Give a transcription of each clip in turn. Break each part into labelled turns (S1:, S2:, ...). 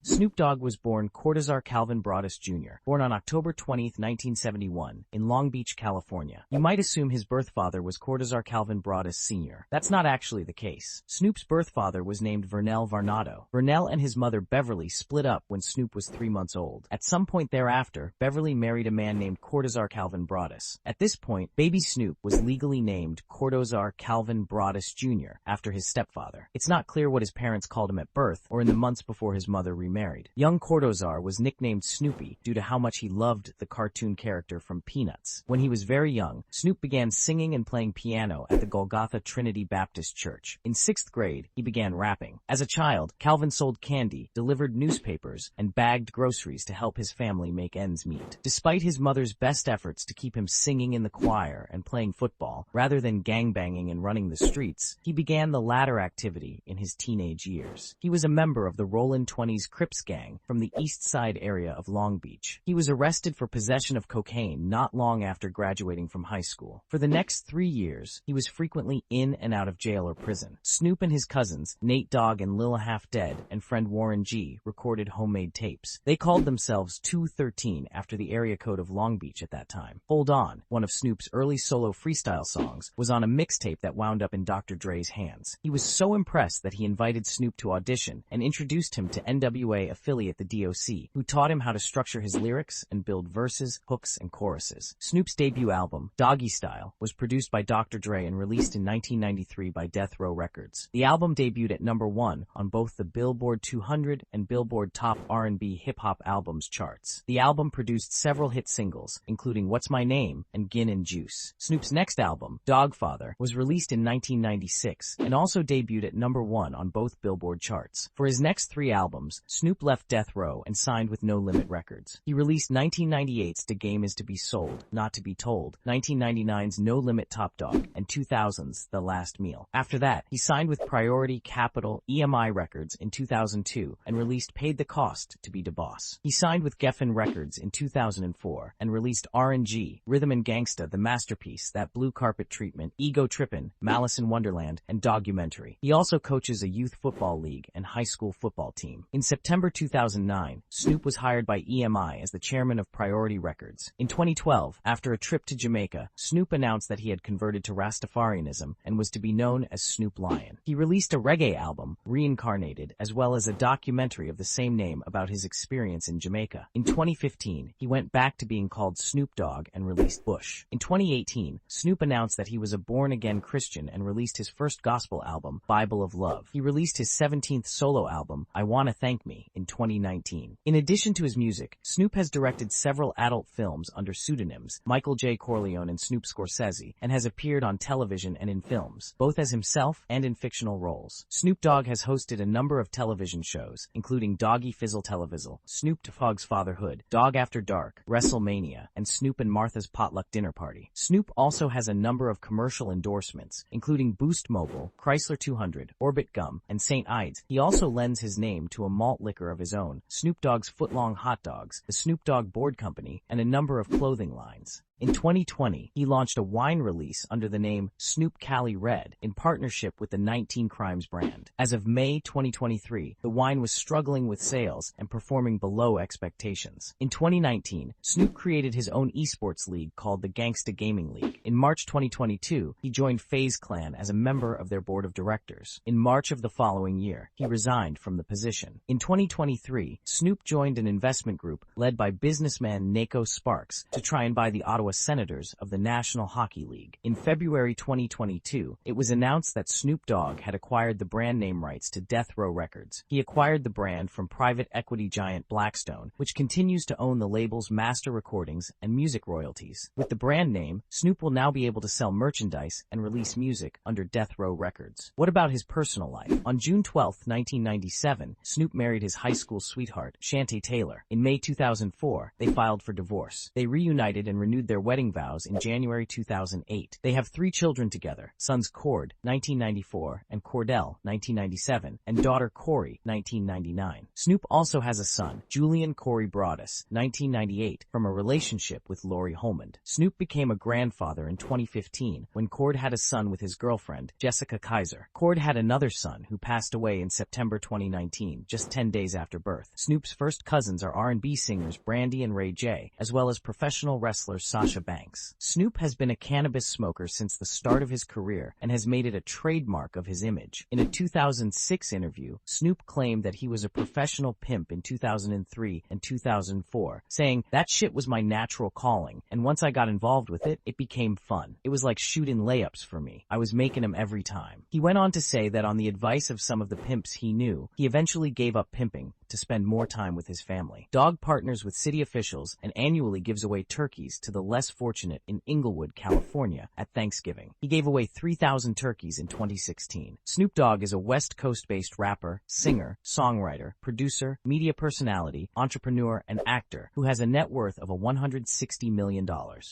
S1: Snoop Dogg was born Cortazar Calvin Broadus Jr., born on October 20, 1971, in Long Beach, California. You might assume his birth father was Cortazar Calvin Broadus Sr. That's not actually the case. Snoop's birth father was named Vernell Varnado. Vernell and his mother Beverly split up when Snoop was 3 months old. At some point thereafter, Beverly married a man named Cortazar Calvin Broadus. At this point, baby Snoop was legally named Cortazar Calvin Broadus Jr. after his stepfather. It's not clear what his parents called him at birth or in the months before his mother remarried. Young Cortazar was nicknamed Snoopy due to how much he loved the cartoon character from Peanuts. When he was very young, Snoop began singing and playing piano at the Golgotha Trinity Baptist Church. In 6th grade, he began rapping. As a child, Calvin sold candy, delivered newspapers, and bagged groceries to help his family make ends meet. Despite his mother's best efforts to keep him singing in the choir and playing football, rather than gangbanging and running the streets, he began the latter activity in his teenage years. He was a member of the Rollin' 20s Crips gang from the East Side area of Long Beach. He was arrested for possession of cocaine not long after graduating from high school. For the next 3 years, he was frequently in and out of jail or prison. Snoop and his cousins, Nate Dogg and Lil Half Dead, and friend Warren G, recorded homemade tapes. They called themselves 213 after the area code of Long Beach at that time. Hold On, one of Snoop's early solo freestyle songs, was on a mixtape that wound up in Dr. Dre's hands. He was so impressed that he invited Snoop to audition and introduced him to NWA affiliate the DOC, who taught him how to structure his lyrics and build verses, hooks, and choruses. Snoop's debut album, Doggy Style, was produced by Dr. Dre and released in 1993 by Death Row Records. The album debuted at #1 on both the Billboard 200 and Billboard Top R&B Hip-Hop Albums charts. The album produced several hit singles, including What's My Name and Gin and Juice. Snoop's next album, Dogfather, was released in 1996 and also debuted at #1 on both Billboard charts. For his next 3 albums, Snoop left Death Row and signed with No Limit Records. He released 1998's The Game Is to Be Sold, Not to Be Told, 1999's No Limit Top Dog, and 2000's The Last Meal. After that, he signed with Priority, Capitol, EMI Records in 2002 and released Paid the Cost to Be Da Boss. He signed with Geffen Records in 2004 and released R&G, Rhythm and Gangsta, The Masterpiece, That Blue Carpet Treatment, Ego Trippin', Malice in Wonderland, and Documentary. He also coaches a youth football league and high school football team. In September 2009, Snoop was hired by EMI as the chairman of Priority Records. In 2012, after a trip to Jamaica, Snoop announced that he had converted to Rastafarianism and was to be known as Snoop Lion. He released a reggae album, Reincarnated, as well as a documentary of the same name about his experience in Jamaica. In 2015, he went back to being called Snoop Dogg and released Bush. In 2018, Snoop announced that he was a born-again Christian and released his first gospel album, Bible of Love. He released his 17th solo album, I Wanna Thank Me, in 2019. In addition to his music, Snoop has directed several adult films under pseudonyms, Michael J. Corleone and Snoop Scorsese, and has appeared on television and in films, both as himself and in fictional roles. Snoop Dogg has hosted a number of television shows, including Doggy Fizzle Televizzle, Snoop Dogg's Fatherhood, Dog After Dark, WrestleMania, and Snoop and Martha's Potluck Dinner Party. Snoop also has a number of commercial endorsements, including Boost Mobile, Chrysler 200, Orbit Gum, and St. Ides. He also lends his name to a malt liquor of his own, Snoop Dogg's Footlong Hot Dogs, the Snoop Dogg Board Company, and a number of clothing lines. In 2020, he launched a wine release under the name Snoop Cali Red in partnership with the 19 Crimes brand. As of May 2023, the wine was struggling with sales and performing below expectations. In 2019, Snoop created his own esports league called the Gangsta Gaming League. In March 2022, he joined FaZe Clan as a member of their board of directors. In March of the following year, he resigned from the position. In 2023, Snoop joined an investment group led by businessman Nako Sparks to try and buy the Ottawa Senators of the National Hockey League. In February 2022, it was announced that Snoop Dogg had acquired the brand name rights to Death Row Records. He acquired the brand from private equity giant Blackstone, which continues to own the label's master recordings and music royalties. With the brand name, Snoop will now be able to sell merchandise and release music under Death Row Records. What about his personal life? On June 12, 1997, Snoop married his high school sweetheart, Shantae Taylor. In May 2004, they filed for divorce. They reunited and renewed their wedding vows in January 2008. They have 3 children together, sons Cord, 1994, and Cordell, 1997, and daughter Corey, 1999. Snoop also has a son, Julian Corey Broaddus, 1998, from a relationship with Lori Holmond. Snoop became a grandfather in 2015 when Cord had a son with his girlfriend, Jessica Kaiser. Cord had another son who passed away in September 2019, just 10 days after birth. Snoop's first cousins are R&B singers Brandy and Ray J, as well as professional wrestler Sasha Banks. Snoop has been a cannabis smoker since the start of his career and has made it a trademark of his image. In a 2006 interview, Snoop claimed that he was a professional pimp in 2003 and 2004, saying, "That shit was my natural calling, and once I got involved with it, it became fun. It was like shooting layups for me. I was making them every time." He went on to say that on the advice of some of the pimps he knew, he eventually gave up pimping to spend more time with his family. Dogg partners with city officials and annually gives away turkeys to the less fortunate in Inglewood, California at Thanksgiving. He gave away 3,000 turkeys in 2016. Snoop Dogg is a West Coast-based rapper, singer, songwriter, producer, media personality, entrepreneur, and actor who has a net worth of $160 million.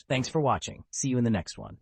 S1: Thanks for watching. See you in the next one.